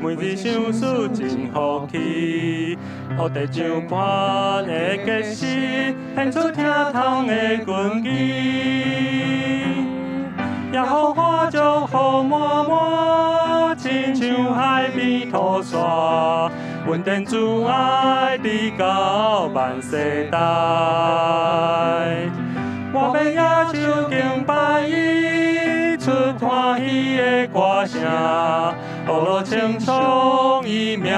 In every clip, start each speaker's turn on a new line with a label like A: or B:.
A: 每日想思真福气，予地上伴的结实，献出听痛的根基，也予花祝福满满，亲像海边土沙，稳定主爱直到万世代。我要野手敬拜伊，出欢喜的歌声，雨露青松，伊名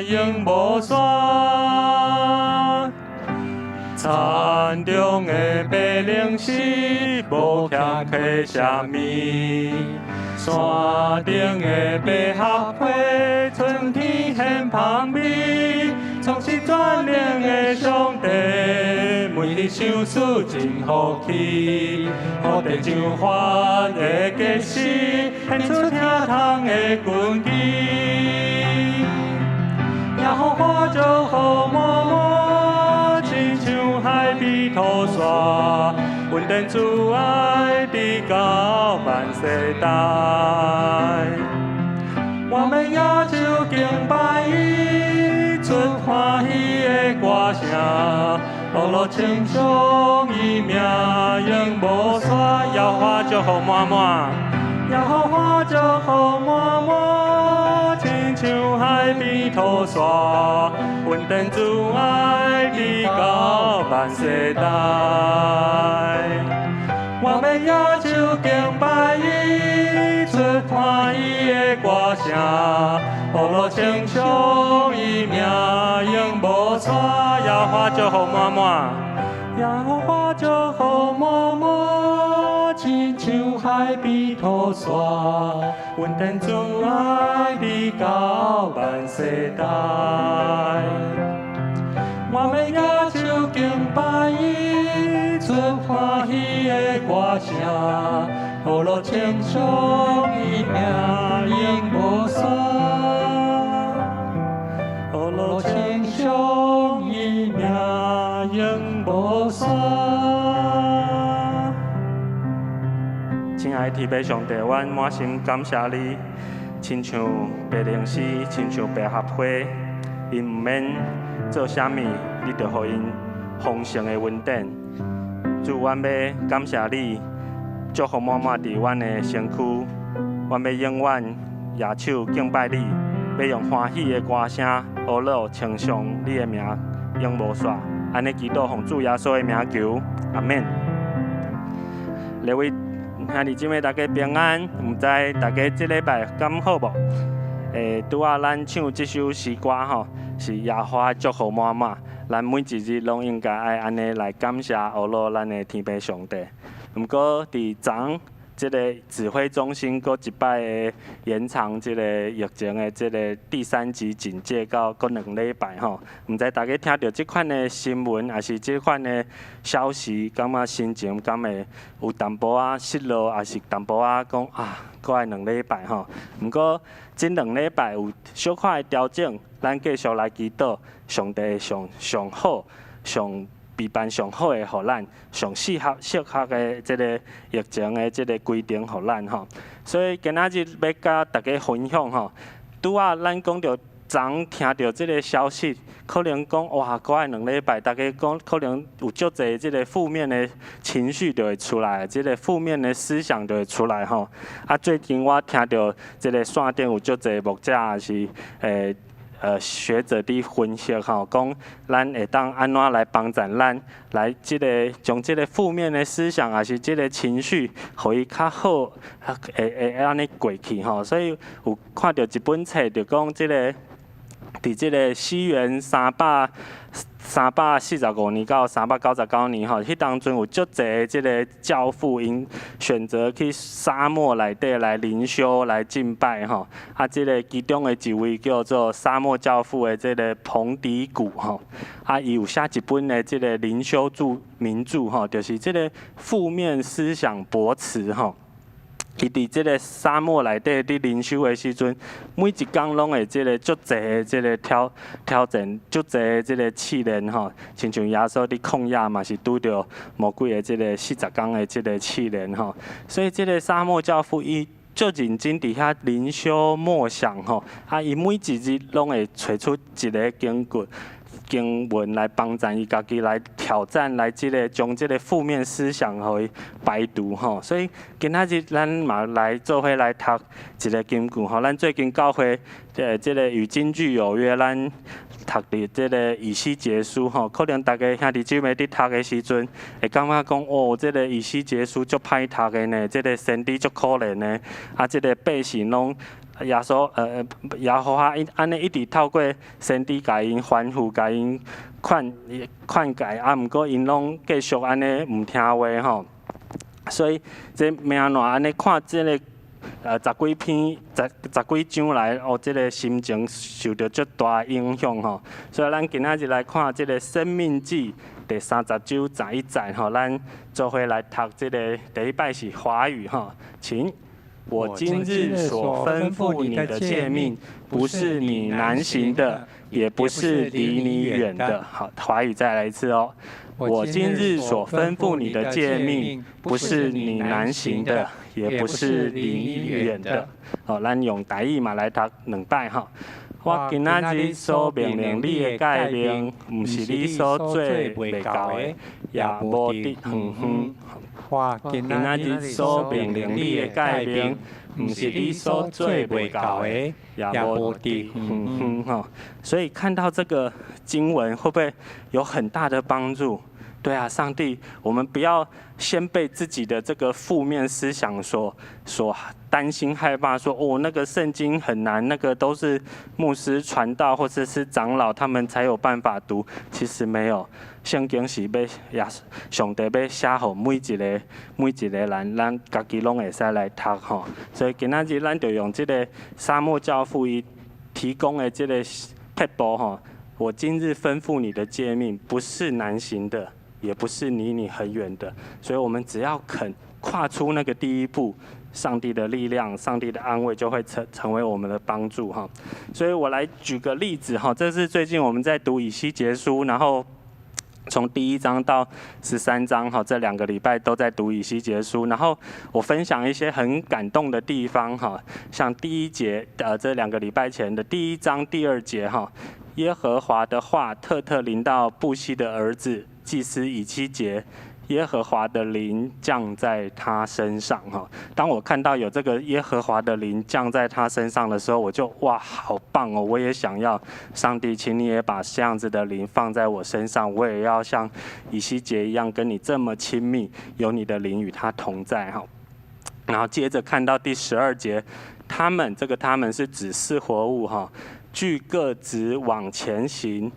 A: 永无衰。田中的白灵丝，无欠缺啥物；山顶的百合花，春天献香味。总是全能的上帝，每日想思真福气，予地上番的结实，献出听痛的根基，也予花祝福满满，亲像海边土沙，稳定主爱直到万世代。我们野手敬拜伊，出欢喜的歌声，雨露青松，伊名永无衰。摇花祝福满满，摇花祝福满满，亲像海边土沙，稳定主爱直到万世代。我们野手敬拜伊，出欢喜的歌声，雨露青松，伊名永无衰。摇花祝福满满，摇花祝福满满，亲像海边土沙，稳定主爱直到万世代。我们野手敬拜伊，出欢喜的歌声，雨露青松，伊名永无衰。雨露青松，伊名永无衰。亲爱的天父上帝，阮满心感谢你，亲像白灵丝，亲像百合花，因毋免做啥物，你就予因丰盛的稳定。主，阮要感谢你，祝福满满伫阮的身躯。阮要永远野手敬拜你，要用欢喜的歌声，雨露称颂你的名，永无煞。安尼祈祷奉主耶稣的名求，阿免。各位兄弟姊妹，大家平安，毋知大家即礼拜敢好无？拄仔咱唱即首诗歌吼，是野花祝福满满。咱每一日拢应该爱安尼来感谢雨露咱的天父上帝。毋过伫昨即个指挥中心搁一摆的延长即个疫情的即个第3级警戒到搁2礼拜吼，毋知大家听到即款的新闻，也是即款的消息，感觉心情敢会有淡薄仔失落，也是淡薄仔讲搁爱2礼拜吼。毋过即2礼拜有小可的调整，咱继续来祈祷，上帝上好，上备办上好的，互咱上适合的即个疫情的即个规定，互咱吼。所以今仔日要甲大家分享吼，拄仔咱讲到昨听到即个消息，可能讲哇，搁爱2礼拜，大家讲可能有足侪即个负面的情绪就会出来，即个负面的思想就会出来吼。最近我听到即个线顶有足侪牧者也是学者伫分析吼，讲咱会当安怎来帮助咱，来将即个负面的思想，也是即个情绪，互伊较好，会安尼过去吼。所以有看到一本册，就讲即个伫即个西元345年到399年吼，迄当阵有足侪即个教父因选择去沙漠内底来灵修来敬拜吼。即个其中的一位叫做沙漠教父的即个彭迪古吼，伊有写一本的即个灵修名著吼，就是即个负面思想驳斥吼。伊伫即个沙漠内底伫灵修的时阵，每一工拢会即个足侪的即个挑战，足侪的即个试炼吼。亲像耶稣伫旷野嘛是拄着魔鬼的即个40工的即个试炼吼。所以即个沙漠教父伊就认真伫遐灵修默想吼，伊每一日拢会找出一个经文来帮助伊家己来挑战，来将这个负面思想互伊排除吼。所以今仔日咱嘛来做伙来读一个经句吼。咱最近教会这个与京剧有约，咱读伫这个以西结书吼，可能大家兄弟姊妹伫读的时阵，会感觉讲哦，这个以西结书足歹读的呢，这个先知足可怜的，这个百姓拢。耶和华安尼一直透过先知甲因吩咐，甲因劝解，毋过因拢继续安尼毋听话吼。所以这命难安尼看这个十几篇、十几章来，这个心情受到足大影响吼。所以咱今仔日来看这个《生命记》第30章11节吼，咱做伙来读这个第一摆是华语吼，请。我今日所吩咐你的诫命，不是你难行的，也不是离你远的。好，华语再来一次哦。我今日所吩咐你的诫命，不是你难行的，也不是离你远的。好，咱用台语嘛来读2摆哈。我今仔日所命令你的诫命，不是你所做袂到的，也无得远远。今仔日所命令你的诫命，不是你所做袂到的，也无得远远吼。所以看到这个经文，会不会有很大的帮助？对啊，上帝，我们不要先被自己的这个负面思想所担心害怕，说哦那个圣经很难，那个都是牧师传道或者是长老他们才有办法读。其实没有，圣经是要上帝要写给每一个人，咱家己拢会使来读吼。所以今仔日咱就用这个沙漠教父伊提供的这个撇步吼，我今日吩咐你的诫命，不是难行的。也不是离你很远的，所以我们只要肯跨出那个第一步，上帝的力量、上帝的安慰就会成为我们的帮助哈。所以我来举个例子哈，这是最近我们在读以西结书，然后从第1章到13章哈，这2个礼拜都在读以西结书，然后我分享一些很感动的地方哈，像第1节这2个礼拜前的第1章第2节哈，耶和华的话特临到布西的儿子。祭司以西结，耶和华的灵降在他身上哈。当我看到有这个耶和华的灵降在他身上的时候，我就哇，好棒哦！我也想要，上帝，请你也把这样子的灵放在我身上，我也要像以西结一样，跟你这么亲密，有你的灵与他同在哈。然后接着看到第12节，他们是指4活物哈，俱各直往前行。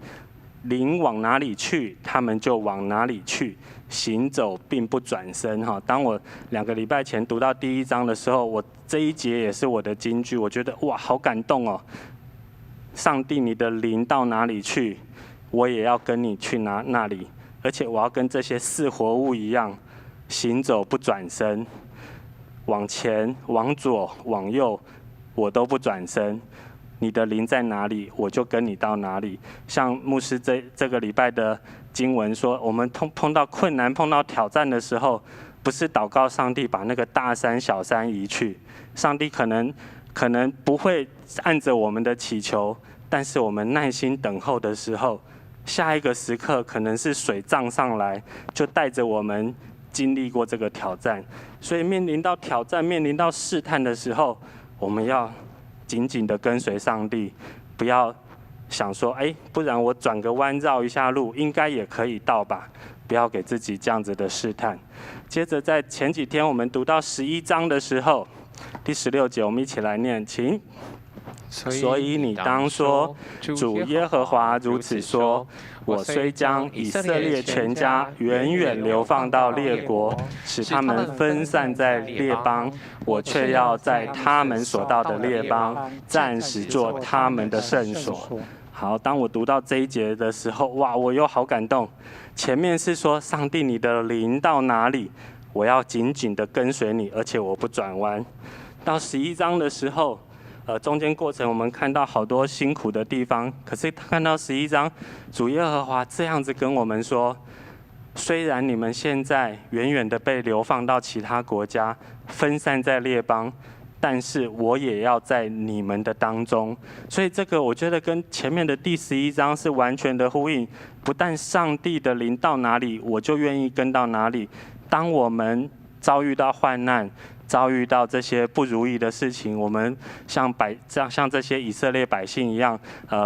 A: 灵往哪里去，他们就往哪里去，行走并不转身哈。当我2个礼拜前读到第1章的时候，我这一节也是我的金句，我觉得哇，好感动哦！上帝，你的灵到哪里去，我也要跟你去那里，而且我要跟这些4活物一样，行走不转身，往前、往左、往右，我都不转身。你的灵在哪里，我就跟你到哪里。像牧师这个礼拜的经文说，我们碰到困难、碰到挑战的时候，不是祷告上帝把那个大山小山移去，上帝可能不会按着我们的祈求，但是我们耐心等候的时候，下一个时刻可能是水涨上来，就带着我们经历过这个挑战。所以面临到挑战、面临到试探的时候，我们要紧紧的跟随上帝，不要想说，不然我转个弯绕一下路，应该也可以到吧？不要给自己这样子的试探。接着在前几天我们读到11章的时候，第16节，我们一起来念，请。所以你当说，主耶和华如此说：我虽将以色列全家远远流放到列国，使他们分散在列邦，我却要在他们所到的列邦，暂时做他们的圣所。好，当我读到这一节的时候，哇，我又好感动。前面是说，上帝，你的灵到哪里，我要紧紧的跟随你，而且我不转弯。到11章的时候，中间过程我们看到好多辛苦的地方，可是看到11章，主耶和华这样子跟我们说，虽然你们现在远远的被流放到其他国家，分散在列邦，但是我也要在你们的当中。所以这个我觉得跟前面的第11章是完全的呼应。不但上帝的灵到哪里，我就愿意跟到哪里。当我们遭遇到患难，遭遇到这些不如意的事情，我们像这些以色列百姓一样，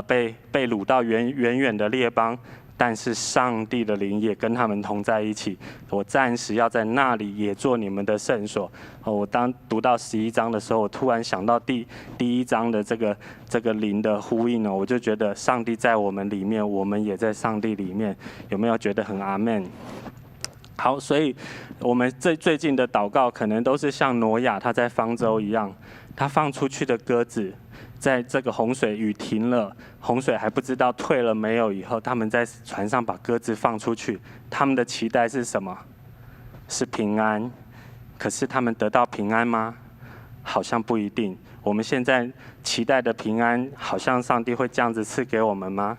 A: 被掳到远远的列邦，但是上帝的灵也跟他们同在一起。我暂时要在那里也做你们的圣所。我当读到11章的时候，我突然想到第1章的这个灵的呼应呢，我就觉得上帝在我们里面，我们也在上帝里面。有没有觉得很阿们？好，所以我们最近的祷告可能都是像挪亚他在方舟一样，他放出去的鸽子，在这个洪水雨停了，洪水还不知道退了没有以后，他们在船上把鸽子放出去，他们的期待是什么？是平安。可是他们得到平安吗？好像不一定。我们现在期待的平安，好像上帝会这样子赐给我们吗？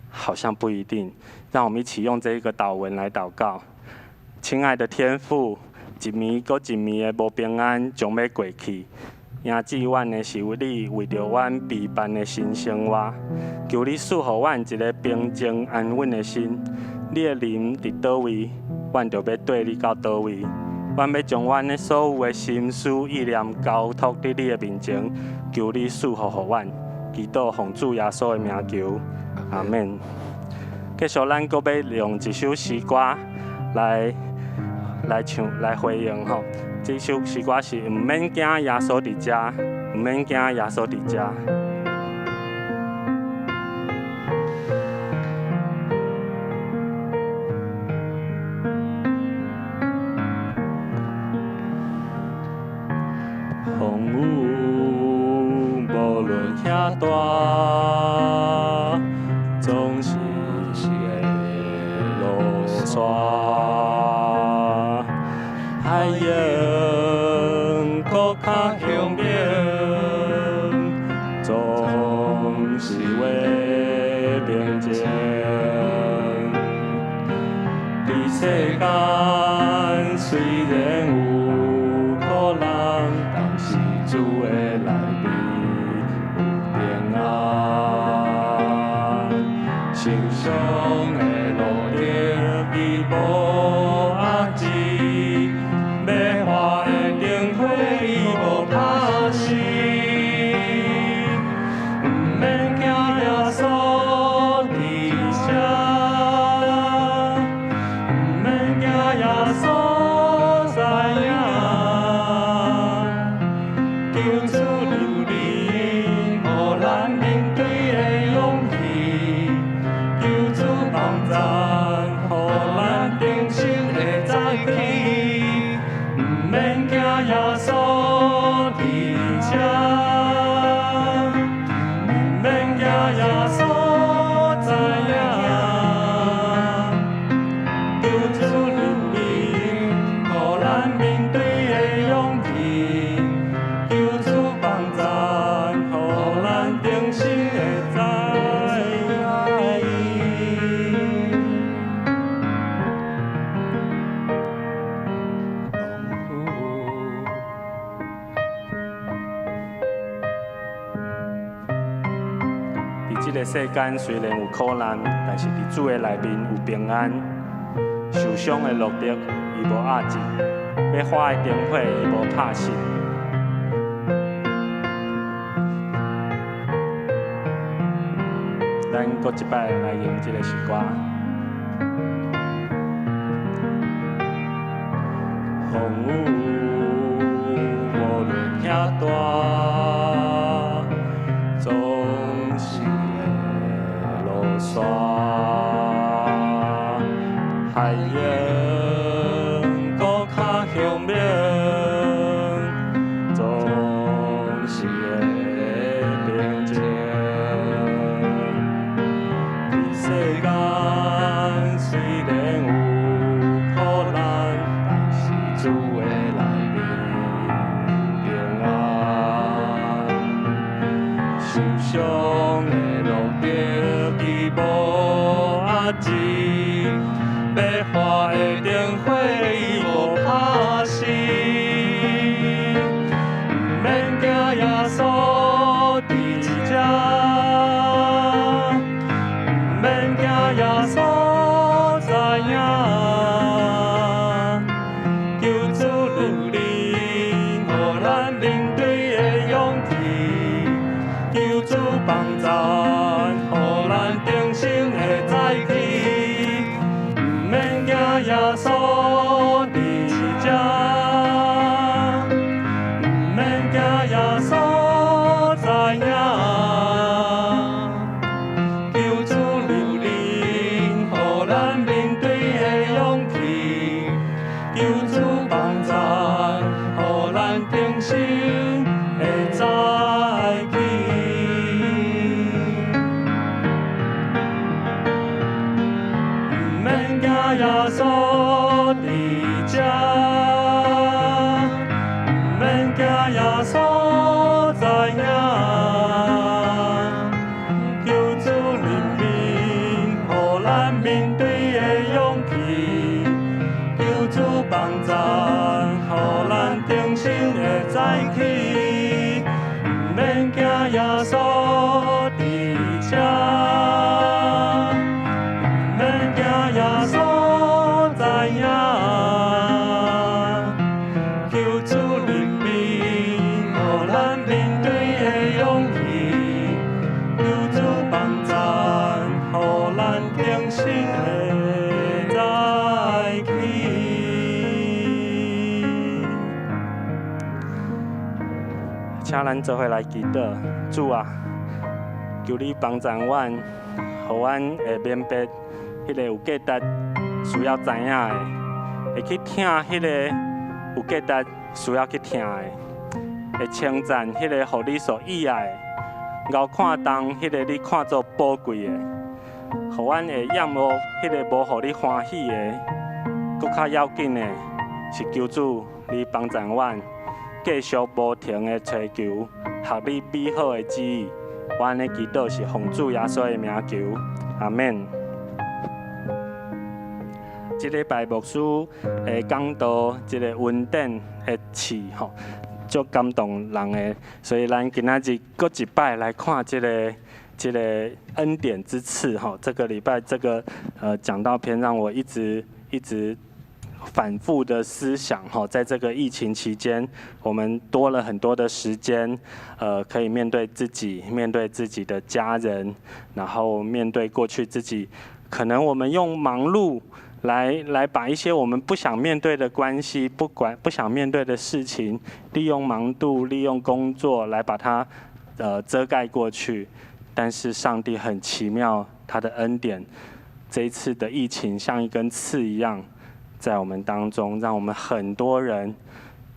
A: 好像不一定。让我们一起用这一个祷文来祷告。亲爱的天父，一暝搁一暝的无平安将要过去，迎接阮的是你为着阮备办的新生活，求你赐予阮一个平静安稳的心。你的灵伫倒位，阮就要对你到倒位。阮要将阮的所有的心思意念交托伫你的面前，求你赐予阮。祈祷奉主耶稣的名求，阿门。继续，咱搁要用一首诗歌来唱来回应吼。这首诗歌是毋免惊耶稣伫遮，毋免惊耶稣伫遮。风雨无论遐大，总是会落山。海洋搁较雄明，总是会平静。这世间虽然有苦难，但是主的内面有平安。受伤的路程伊无压制。这个世间虽然有苦难，但是伫主的内面有平安。受伤的路程伊无压制，要花的灯火伊无拍熄。咱搁一摆来用这个诗歌。风雨无论遐大，总是落山，海洋搁较雄明，总是会平静。这世间虽然有苦难，但是主的内面平安。受伤的路程伊无压制，要花的灯火伊无拍熄。灵，互咱面对的勇气，求主帮咱，互咱重新的再起，毋免惊耶稣伫遮，毋免惊耶稣知影。求主留灵，互咱面对的勇气，求主帮咱，互咱重新的再起。毋免惊耶稣伫遮，毋免惊耶稣知影。求主怜悯，互咱面对的勇气。求主帮咱，互咱重新的再起。毋免惊耶稣伫遮，毋免惊耶稣知影。求主怜悯，互咱面对的勇气。求主帮咱，互咱重新的再起。请咱做伙来祈祷，主啊，求你帮助阮，互阮会明白迄个有价值需要知影的，会去听迄个有价值需要去听的，会称赞迄个互你所喜爱的，熬看重迄个你看作宝贵的，互阮会厌恶迄个无互你欢喜的，搁较要紧的是求主你帮助阮。继续无停的追求，学你美好的旨意。我安尼祈祷是奉主耶稣的名求，阿免。这礼拜牧师的讲道，这个恩典的刺吼，足感动人的。所以咱今仔日搁一摆来看这个恩典之刺吼。这个礼拜这个讲道篇让我一直反复的思想哈，在这个疫情期间，我们多了很多的时间，可以面对自己，面对自己的家人，然后面对过去自己，可能我们用忙碌来把一些我们不想面对的关系，不想面对的事情，利用忙碌，利用工作来把它遮盖过去。但是上帝很奇妙，他的恩典，这一次的疫情像一根刺一样。在我们当中，让我们很多人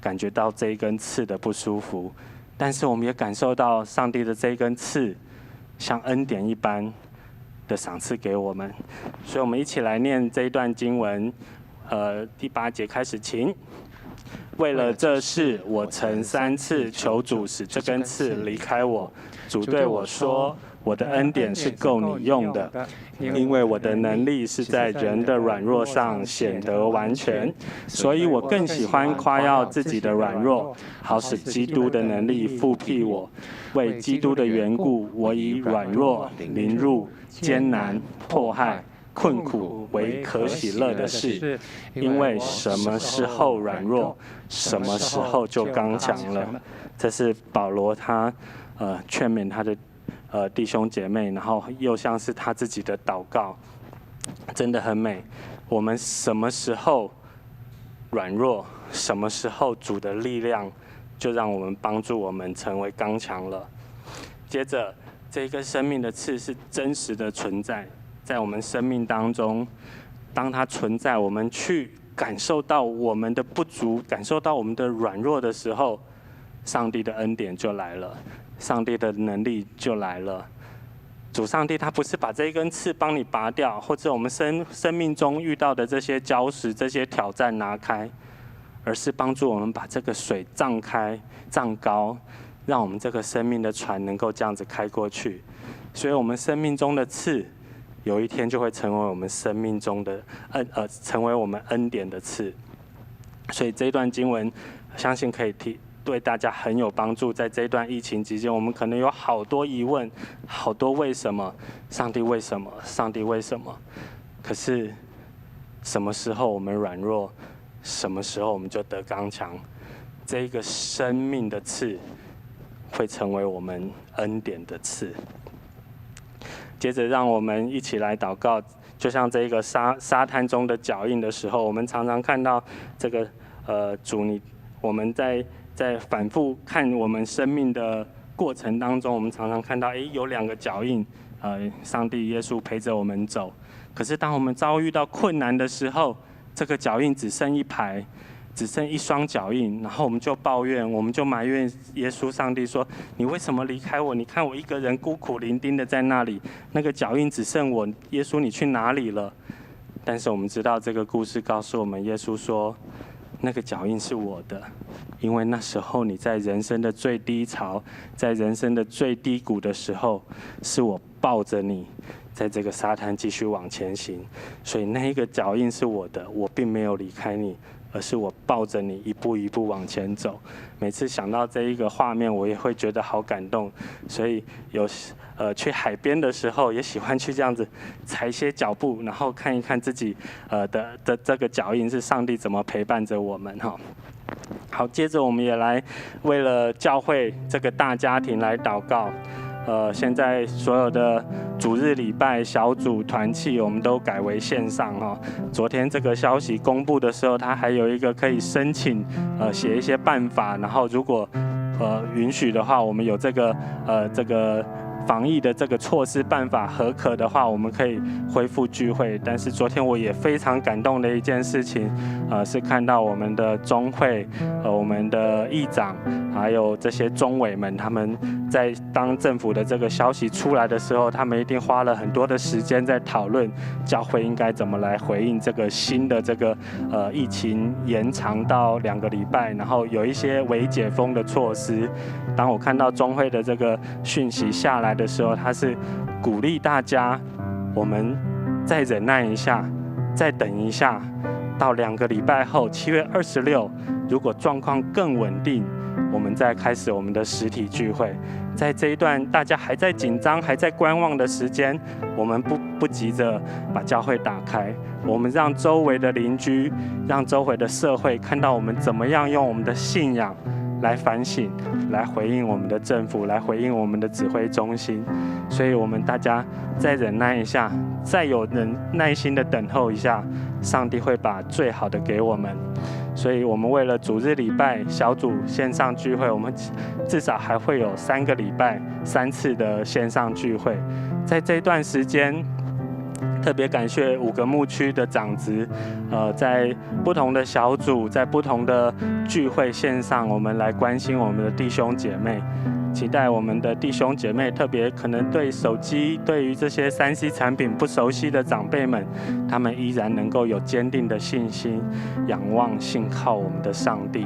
A: 感觉到这一根刺的不舒服，但是我们也感受到上帝的这一根刺，像恩典一般的赏赐给我们。所以，我们一起来念这一段经文，第8节开始，请。为了这事，我曾3次求主使这根刺离开我。主对我说：“我的恩典是够你用的，因为我的能力是在人的软弱上显得完全。所以我更喜欢夸耀自己的软弱，好使基督的能力复辟我。为基督的缘故，我以软弱、凌辱、艰难、迫害、困苦为可喜乐的事，因为什么时候软弱，什么时候就刚强了。”这是保罗他劝勉他的弟兄姐妹，然后又像是他自己的祷告，真的很美。我们什么时候软弱，什么时候主的力量就让我们帮助我们成为刚强了。接着，这个生命的刺是真实的存在，在我们生命当中，当它存在，我们去感受到我们的不足，感受到我们的软弱的时候，上帝的恩典就来了，上帝的能力就来了。主上帝他不是把这一根刺帮你拔掉，或者我们生命中遇到的这些礁石、这些挑战拿开，而是帮助我们把这个水涨开、涨高，让我们这个生命的船能够这样子开过去。所以，我们生命中的刺，有一天就会成为我们生命中的成为我们恩典的刺。所以这一段经文，相信可以对大家很有帮助。在这一段疫情期间，我们可能有好多疑问，好多为什么？上帝为什么？上帝为什么？可是什么时候我们软弱？什么时候我们就得刚强。这一个生命的刺，会成为我们恩典的刺。接着，让我们一起来祷告。就像这个沙滩中的脚印的时候，我们常常看到这个主我们在反复看我们生命的过程当中，我们常常看到，有2个脚印，上帝耶稣陪着我们走。可是当我们遭遇到困难的时候，这个脚印只剩1排，只剩1双脚印，然后我们就抱怨，我们就埋怨耶稣上帝说：“你为什么离开我？你看我一个人孤苦伶仃的在那里，那个脚印只剩我，耶稣你去哪里了？”但是我们知道这个故事告诉我们，耶稣说：“那个脚印是我的，因为那时候你在人生的最低潮，在人生的最低谷的时候，是我抱着你。”在这个沙滩继续往前行，所以那一个脚印是我的，我并没有离开你，而是我抱着你一步一步往前走。每次想到这一个画面，我也会觉得好感动。所以去海边的时候，也喜欢去这样子踩一些脚步，然后看一看自己的这个脚印是上帝怎么陪伴着我们哈。好，接着我们也来为了教会这个大家庭来祷告。现在所有的主日礼拜、小组、团契，我们都改为线上哈。昨天这个消息公布的时候，它还有一个可以申请，写一些办法，然后如果允许的话，我们有这个防疫的这个措施办法合可的话，我们可以恢复聚会。但是昨天我也非常感动的一件事情，是看到我们的中会、我们的议长，还有这些中委们，他们在当政府的这个消息出来的时候，他们一定花了很多的时间在讨论教会应该怎么来回应这个新的这个疫情延长到2个礼拜，然后有一些微解封的措施。当我看到中会的这个讯息下来的时候，他是鼓励大家，我们再忍耐一下，再等一下，到2个礼拜后，7月26，如果状况更稳定，我们再开始我们的实体聚会。在这一段大家还在紧张、还在观望的时间，我们不急着把教会打开，我们让周围的邻居、让周围的社会看到我们怎么样用我们的信仰来反省，来回应我们的政府，来回应我们的指挥中心。所以我们大家再忍耐一下，再有耐心的等候一下，上帝会把最好的给我们。所以我们为了主日礼拜、小组线上聚会，我们至少还会有3个礼拜3次的线上聚会。在这段时间，特别感谢5个牧区的长职，在不同的小组，在不同的聚会线上，我们来关心我们的弟兄姐妹。期待我们的弟兄姐妹，特别可能对手机、对于这些3C 产品不熟悉的长辈们，他们依然能够有坚定的信心，仰望信靠我们的上帝。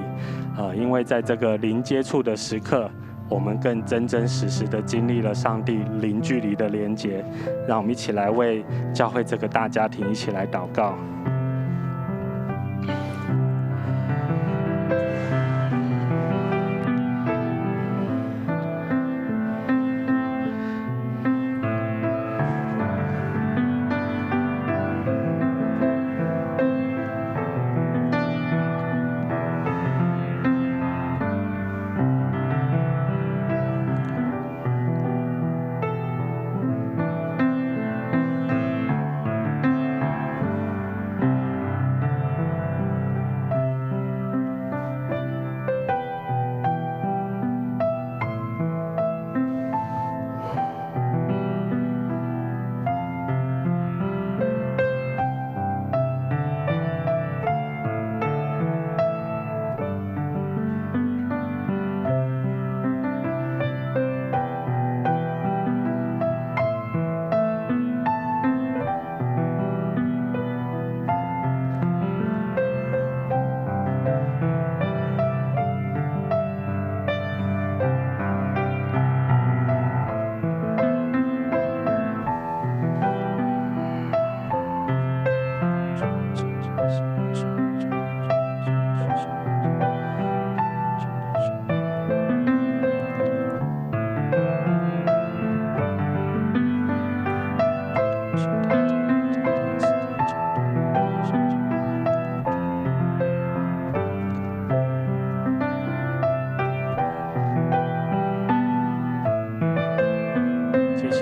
A: 因为在这个零接触的时刻，我们更真真实实的经历了上帝零距离的连结。让我们一起来为教会这个大家庭一起来祷告。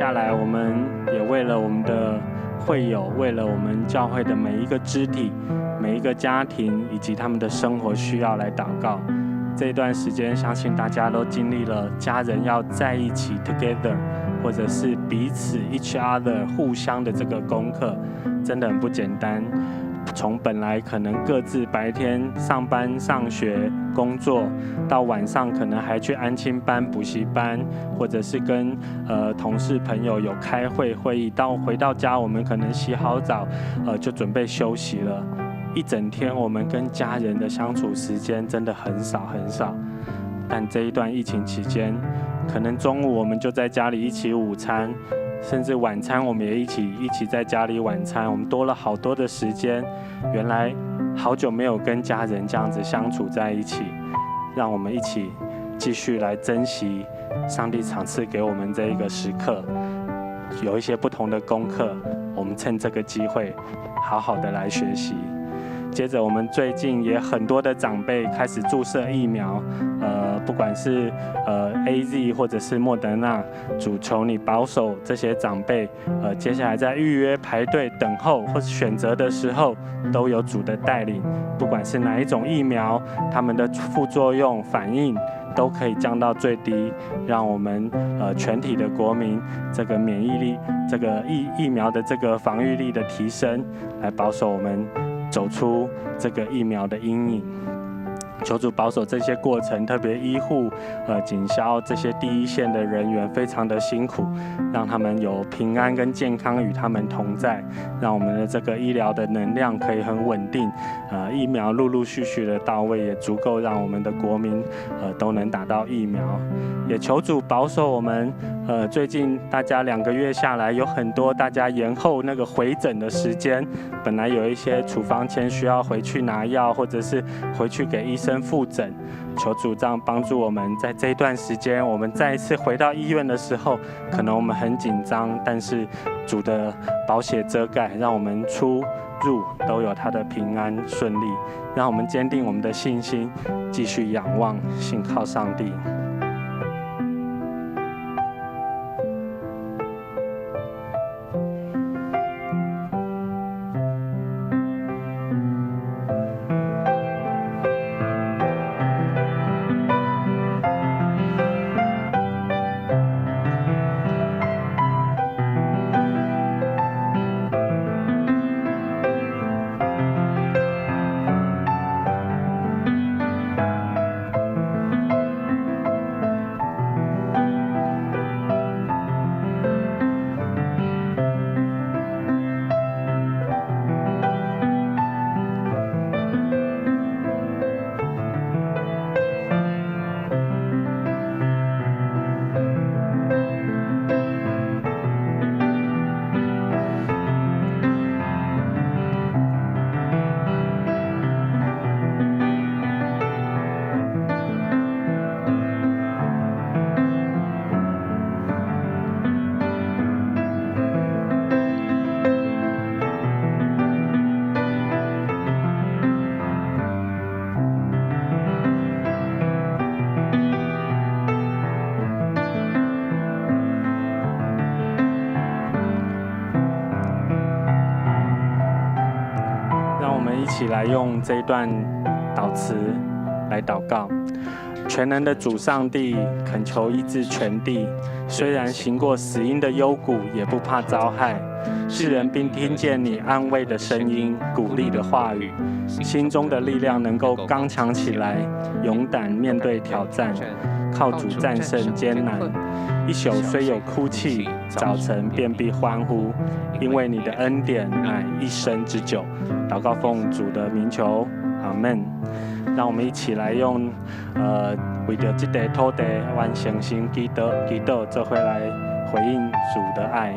A: 下来，我们也为了我们的会友，为了我们教会的每一个肢体、每一个家庭以及他们的生活需要来祷告。这一段时间，相信大家都经历了家人要在一起 together， 或者是彼此 each other 互相的这个功课，真的很不简单。从本来可能各自白天上班、上学、工作，到晚上可能还去安亲班、补习班，或者是跟同事朋友有开会议，到回到家我们可能洗好澡，就准备休息了。一整天我们跟家人的相处时间真的很少很少。但这一段疫情期间，可能中午我们就在家里一起午餐。甚至晚餐我们也一起在家里晚餐，我们多了好多的时间。原来好久没有跟家人这样子相处在一起，让我们一起继续来珍惜上帝赏赐给我们这一个时刻。有一些不同的功课，我们趁这个机会好好的来学习。接着我们最近也很多的长辈开始注射疫苗，不管是AZ 或者是莫德纳，主求你保守这些长辈，接下来在预约排队等候或是选择的时候，都有主的带领。不管是哪一种疫苗，他们的副作用反应都可以降到最低，让我们全体的国民这个免疫力、这个疫苗的这个防御力的提升，来保守我们走出这个疫苗的阴影。求主保守这些过程，特别医护、警消这些第一线的人员非常的辛苦，让他们有平安跟健康与他们同在，让我们的这个医疗的能量可以很稳定，疫苗陆陆续续的到位，也足够让我们的国民都能打到疫苗。也求主保守我们，最近大家2个月下来，有很多大家延后那个回诊的时间，本来有一些处方签需要回去拿药，或者是回去给医生复诊，求主这样帮助我们，在这一段时间，我们再一次回到医院的时候，可能我们很紧张，但是主的宝血遮盖，让我们出入都有他的平安顺利，让我们坚定我们的信心，继续仰望信靠上帝。一起来用这一段祷词来祷告。全能的主上帝，恳求医治全地，虽然行过死荫的幽谷，也不怕遭害。世人并听见你安慰的声音，鼓励的话语，心中的力量能够刚强起来，勇敢面对挑战，靠主战胜艰难。一宿虽有哭泣，早晨便必欢呼，因为你的恩典乃一生之久。祷告奉主的名求，阿们。让我们一起来用为着这个土地完成心祈祷，这会来回应主的爱。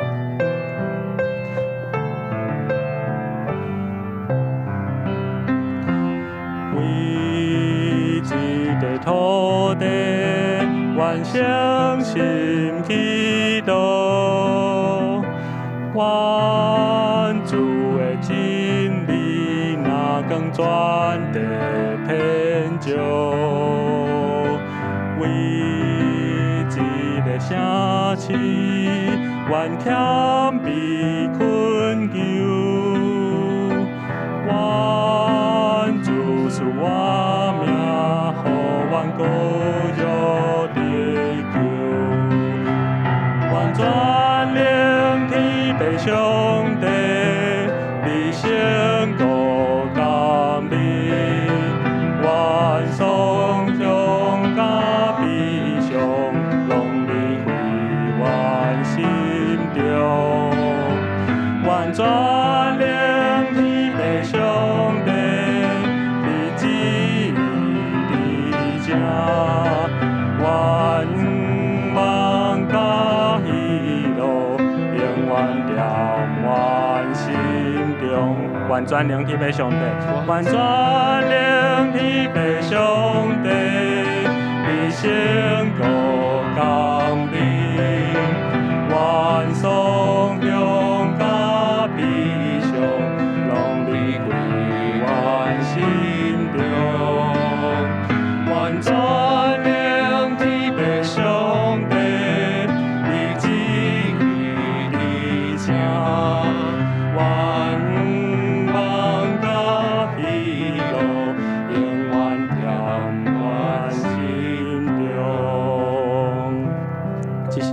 A: 为这个土地完成心祈祷，愿主的真理那更传递遍照，为这个城市愿欠被困求，愿主赐我命，予阮高约地求，愿全灵天父上帝，你成高甘美，愿颂颂甲悲伤，拢离开阮心中，愿全灵天父上帝，你旨意你正，愿望甲喜乐，永远踮阮心中。愿全灵天父上帝，愿全灵天父上帝，你成高甘美，愿颂颂甲悲伤，拢离开阮心中。愿全灵天父上帝，你旨意你正，愿望甲喜乐，永远踮阮心中。这是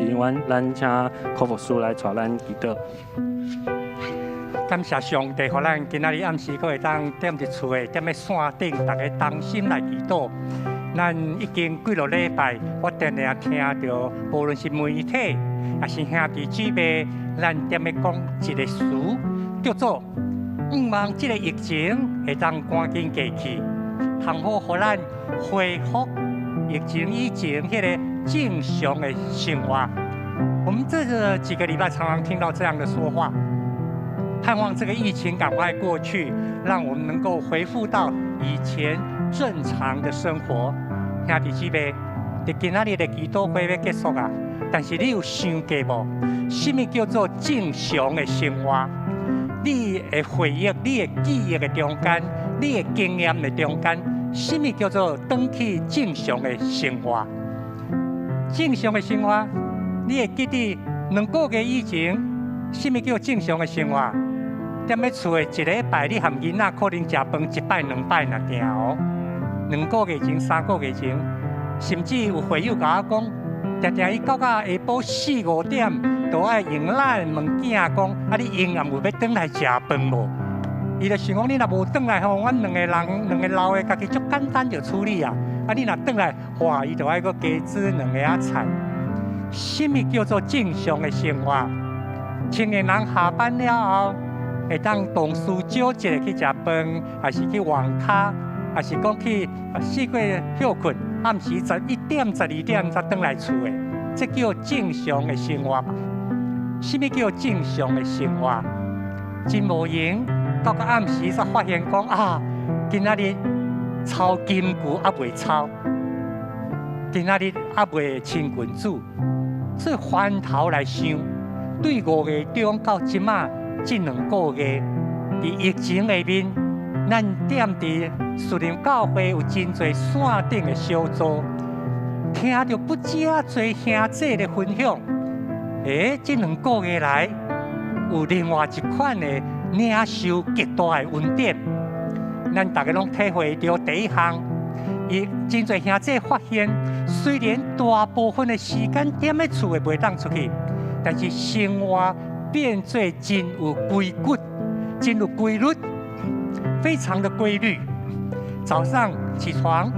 A: 咱请科服师来带咱祈祷。
B: 感谢上帝，互咱今仔日暗时，阁会当踮伫厝诶，踮咧山顶，大家同心来祈祷。咱已经几落礼拜，我定定听到，无论是媒体，也是兄弟姊妹，咱踮咧讲一个词，叫做“望这个疫情会当赶紧过去，通好互咱恢复疫情以前迄个正常的生活”。我们这几个礼拜常常听到这样的说话。盼望这个疫情赶快过去，让我们能够恢复到以前正常的生活。兄弟姊妹，今仔日的祈祷会要结束啊，但是你有想过无？什么叫做正常的生活？你的回忆、你的记忆的中间、你的经验的中间，什么叫做回去正常的生活？正常的生活，你会记得2个月以前，什么叫正常的生活？踮咧厝诶，一礼拜你含囡仔可能食饭1摆2摆那行哦。2个月前、3个月前，甚至有会友甲我讲，常伊到下晡4、5点，都爱用咱问囝讲，啊，你营养有要转来食饭无？伊就想讲，你若无转来吼，阮2个人2个老诶，家己足简单就处理啊。啊，你若转来，哇，伊就爱搁加煮2个仔菜。什么叫做正常的生活？青年人下班了后，会当同事招一个去食饭，还是去网咖，还是讲去4过休困，暗时11点、12点才回来厝的，这叫正常的生活嘛？什么叫正常的生活？真无闲，到个暗时才发现讲啊，今仔日抄金句还未抄，今仔日还未清群主。所以翻头来想，对5月中到即马这2个月，伫疫情下面，咱踮伫树林教会有真侪山顶的小组，听到不止啊侪兄弟的分享。这2个月来，有另外一款的领受极大的恩典，咱大家拢体会到第一项。伊真侪兄弟发现，虽然大部分的时间踮咧厝的袂当出去，但是生活变做真有规矩、真有规律，非常的规律。早上起床，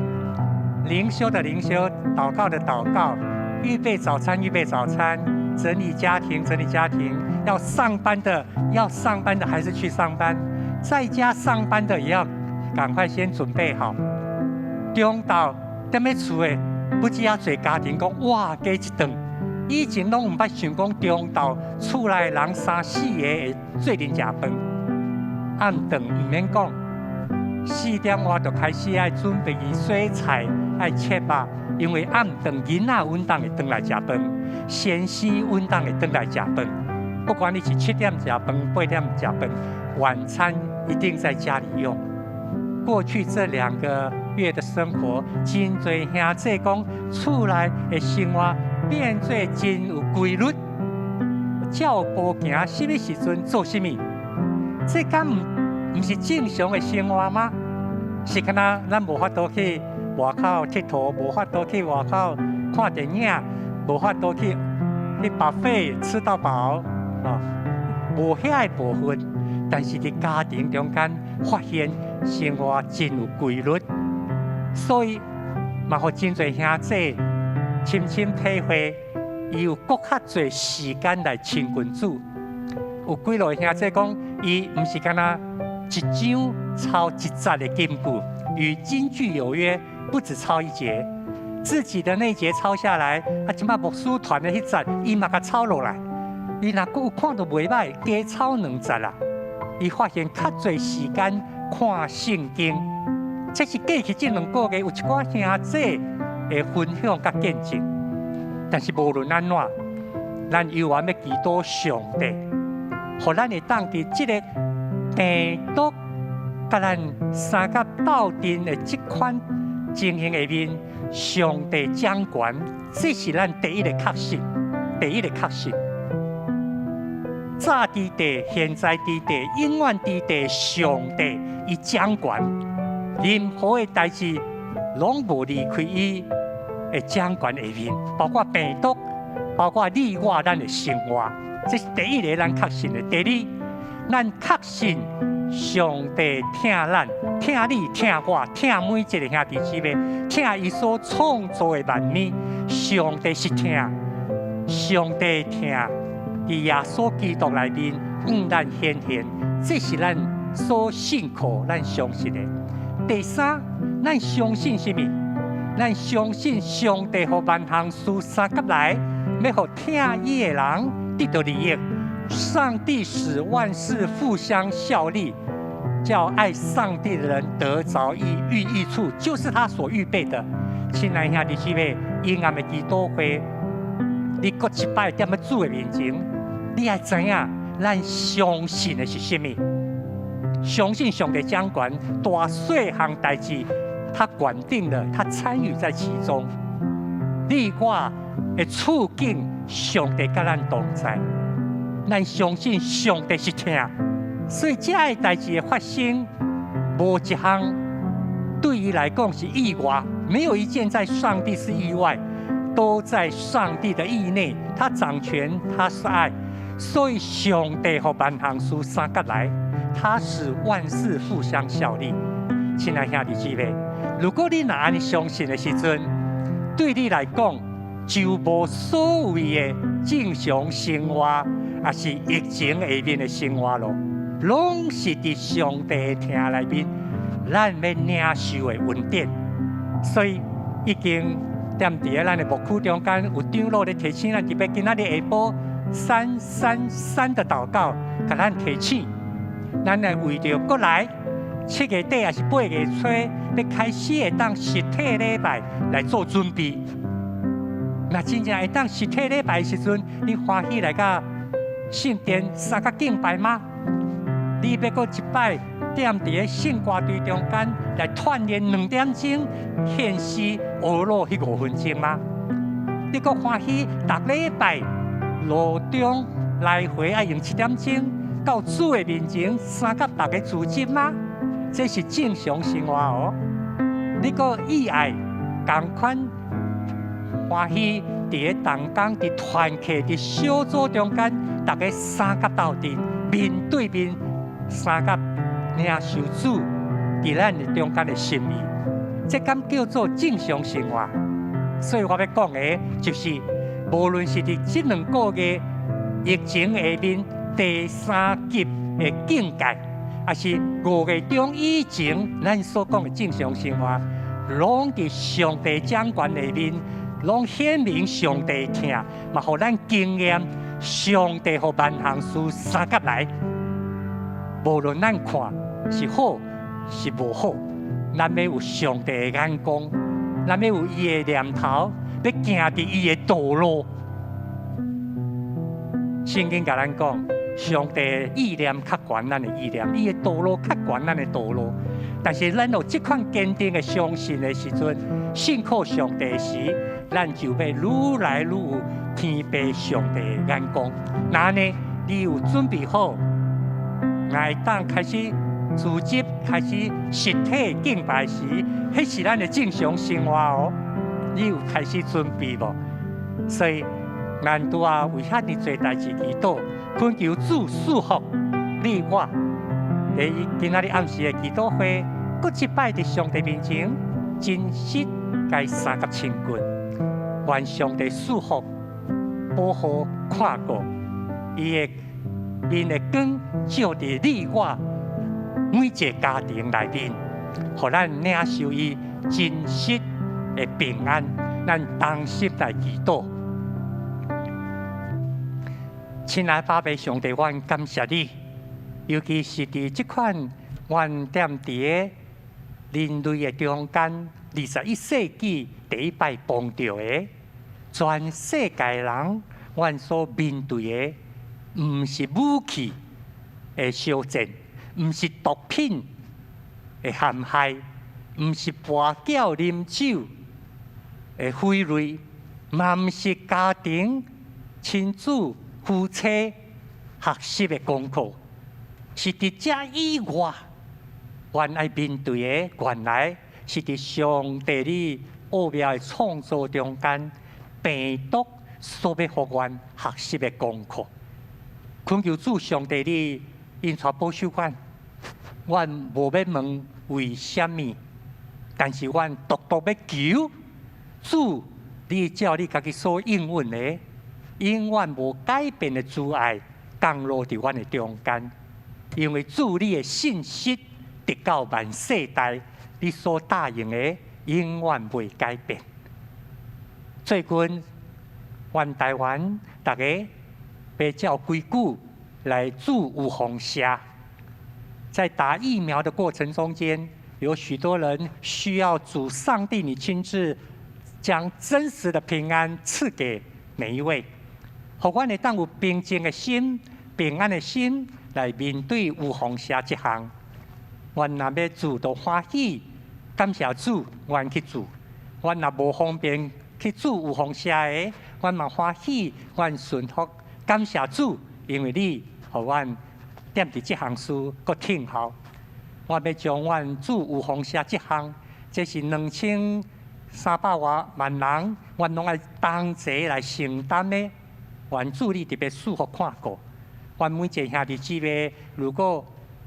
B: 灵修的灵修，祷告的祷告，预备早餐预备早餐，整理家庭整理家庭，要上班的还是去上班，在家上班的也要赶快先准备好。中昼踮咧厝诶，不止啊侪家庭讲哇加一顿，以前拢唔捌想讲中昼厝内人3、4个会做阵食饭，暗顿唔免讲，4点我就开始爱准备洗菜、爱切肉，因为暗顿囡仔稳当会转来食饭，先生稳当会转来食饭，不管你是7点食饭、8点食饭，晚餐一定在家里用。过去这2个月的生活，真侪兄弟讲，厝内的生活变做真有规律，照步行，什么时阵做什么？这敢唔是正常的生活吗？是敢若咱无法度去外口佚佗，无法度去外口看电影，无法度去buffet吃到饱啊，无遐个部分。但是伫家庭中间发现生活真有规律，所以嘛，互真侪兄弟深深体会，伊有搁较侪时间来亲近主。有几落兄弟讲，伊毋是干那一章抄一节的经句，与京剧有约，不止抄一节，自己的那节抄下来，即摆牧师团的迄节，伊嘛甲抄落来。伊若佫有看到袂歹，加抄2节啦。伊发现较侪时间看圣经，这是过去这2个月有一寡兄弟的分享甲见证。但是无论安怎，咱犹原要祈祷上帝，互咱会当伫这个病毒甲咱三甲斗阵的这款情形下面，上帝掌权，这是咱第一个确信，第一个确信。早伫地，现在伫地，永远伫地，上帝伊掌权，任何的代志拢无离开伊的掌权下面，包括病毒，包括你我咱的生活，这是第一个咱确信的。第二，咱确信上帝听咱，听你，听我，听每一个兄弟姊妹，听伊所创造的万物，上帝是听，上帝听。伫耶稣基督内面向咱显现，这是咱所信靠、咱相信的。第三，咱相信什么？咱相信上帝和万行事三甲来，要互听伊的人得到利益。上帝使万事互相效力，叫爱上帝的人得着寓益处，就是他所预备的。亲爱兄弟姊妹，阴暗的基督会，你搁一摆踮咧主的面前。你要知影，咱相信的是什么？相信上帝掌权，大细项代志，他决定了，他参与在其中。你我的处境，上帝甲咱同在。咱相信上帝是听，所以这个代志的发生，无一项对于来讲是意外，没有一件在上帝是意外，都在上帝的意内。他掌权，他是爱。所以上帝和万行事三甲来，他使万事互相效力。亲爱兄弟姊妹，如果你哪里相信的时阵，对你来讲就无所谓的正常生活，也是疫情下面的生活咯，拢是伫上帝的听内面，咱要领受的恩典。所以已经踮伫咱的牧区中间有长老咧提醒咱，特别今仔日下晡。333的祷告，甲咱提醒，咱来为着过来7月底还是8月初要开始会当实体礼拜来做准备。那真正会当实体礼拜的时阵，你欢喜来到圣殿三甲敬拜吗？你要搁一摆踮伫圣歌队中间来锻炼2点钟，献诗俄罗迄5分钟吗？你搁欢喜逐礼拜？路中来回要用7点钟到主的面前，三甲大家自责吗？这是正常生活哦。你个意爱同款欢喜，伫个同工、伫团契、伫小组中间，大家三甲斗阵，面对面三甲领受主伫咱的中间的心意，这敢叫做正常生活。所以我要讲的，就是。无论是伫这2个月疫情下面第3级的境界，还是5月中以前咱所讲的正常生活，拢伫上帝掌权下面，拢显明上帝听，嘛，互咱经验上帝和万行事三甲来。无论咱看是好是无好，咱要有上帝的眼光，咱要有伊的念头。要行伫伊的道路，圣经甲咱讲，上帝的意念较悬咱的意念，伊的道路较悬咱的道路。但是咱有这款坚定的相信的时阵，信靠上帝时，咱就要愈来愈有天父上帝的眼光。那呢，你有准备好，来当开始组织、开始实体敬拜时，迄是咱的正常生活哦。你有开始准备无？所以，咱拄啊为遐尼侪代志祈祷，恳求主赐福你我。在今仔日暗时的祈祷会，搁一摆伫上帝面前，真实该三角千棍，愿上帝赐福、保护、看顾，伊的面的光照伫你我每一个家庭内面，互咱领受伊真实的平安。咱同心来祈祷。亲爱爸爸上帝，阮感谢你，尤其是伫即款阮踮伫人类的中间，21世纪第一摆碰到的全世界人，阮所面对的，毋是武器的烧战，毋是毒品的陷害，毋是跋筊啉酒的毁累，嘛毋是家庭、亲子、夫妻学习的功课，是伫这以外，原来面对的原来是伫上帝你奥妙的创造中间，病毒所要互阮学习的功课。恳求主上帝你因带保守阮，阮无要问为什么，但是阮独独要求。主，你照你家己所应允的，永远无改变的主爱，降落伫阮的中间。因为主你的信息直到万世代，你所答应的永远袂改变。最近，阮台湾大家要照规矩来注有风险，在打疫苗的过程中间，有许多人需要主上帝你亲自将真实的平安赐给每一位，互阮会当有平静的心、平安的心来面对有风险这项。阮若要做到欢喜，感谢主，阮去做；阮若无方便去做有风险的，阮嘛欢喜，阮顺服，感谢主，因为你互阮踮伫这项事搁挺好。我要将阮做有风险这项，这是2300多万人，阮拢爱同齐来承担的。愿主你特别赐福看顾，阮每一个兄弟姊妹，如果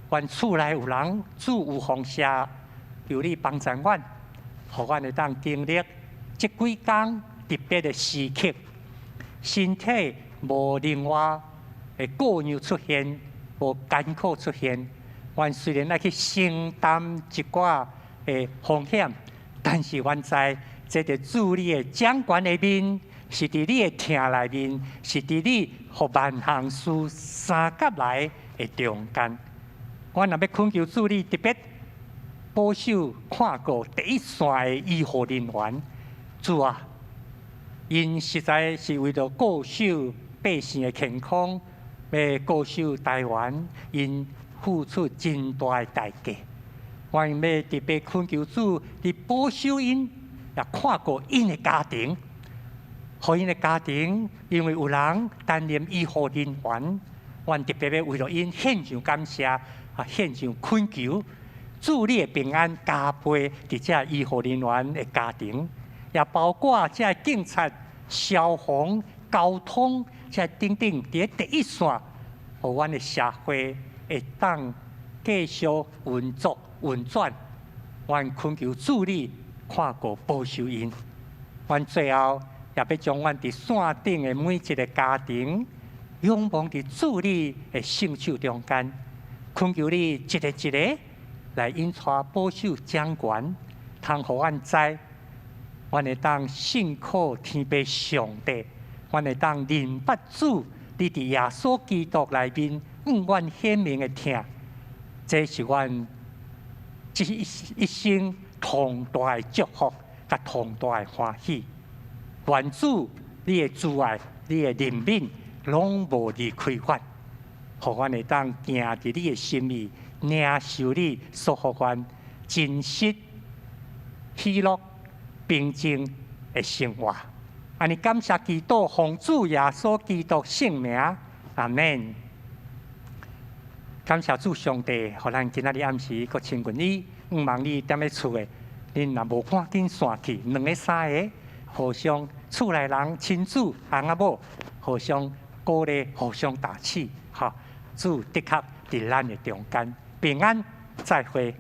B: 阮厝内有人主有风险，求你帮助阮，互阮会当经历这几天特别的时刻，身体无另外的过扭出现，无艰苦出现。阮虽然爱去承担一寡的风险，但是阮知这伫主你的掌管里面，是伫你的听内面，是伫你互万项事三角来的中间。阮若要恳求主你特别保守看顾第一线的医护人员，主啊，因实在是为了顾守百姓的健康，要顾守台湾，因付出真大的代价。阮要特别恳求主，你保守因，也看顾因的家庭，互因的家庭，因为有人担任医护人员，阮特别要为了因献上感谢，献上恳求。主你的平安加倍伫这医护人员的家庭，也包括这警察、消防、交通这等等伫第一线，互阮的社会会当继续运作运转。阮恳求主你看顾保守因。阮最后也要将阮伫线顶的每一个家庭，仰望伫主你的圣手中间，恳求你一个一个来引带保守掌权，通互阮知，阮会当信靠天父上帝，阮会当明白主你伫耶稣基督内面永远显明的听，这是阮一生同大的祝福，甲同大的欢喜。愿主你的慈爱、你的怜悯，拢无离开阮，互阮会当行伫你的心意。领受你所互阮真实、喜乐、平静的生活，安尼感谢基督，奉主耶稣基督圣名，阿门。感谢主上帝，互咱今仔日暗时阁亲近你，望你踮咧厝诶，恁若无赶紧散去，两个三个，互相厝内人、亲子、翁仔某，互相鼓励，互相打气，哈，主的确伫咱诶中间，平安，再会。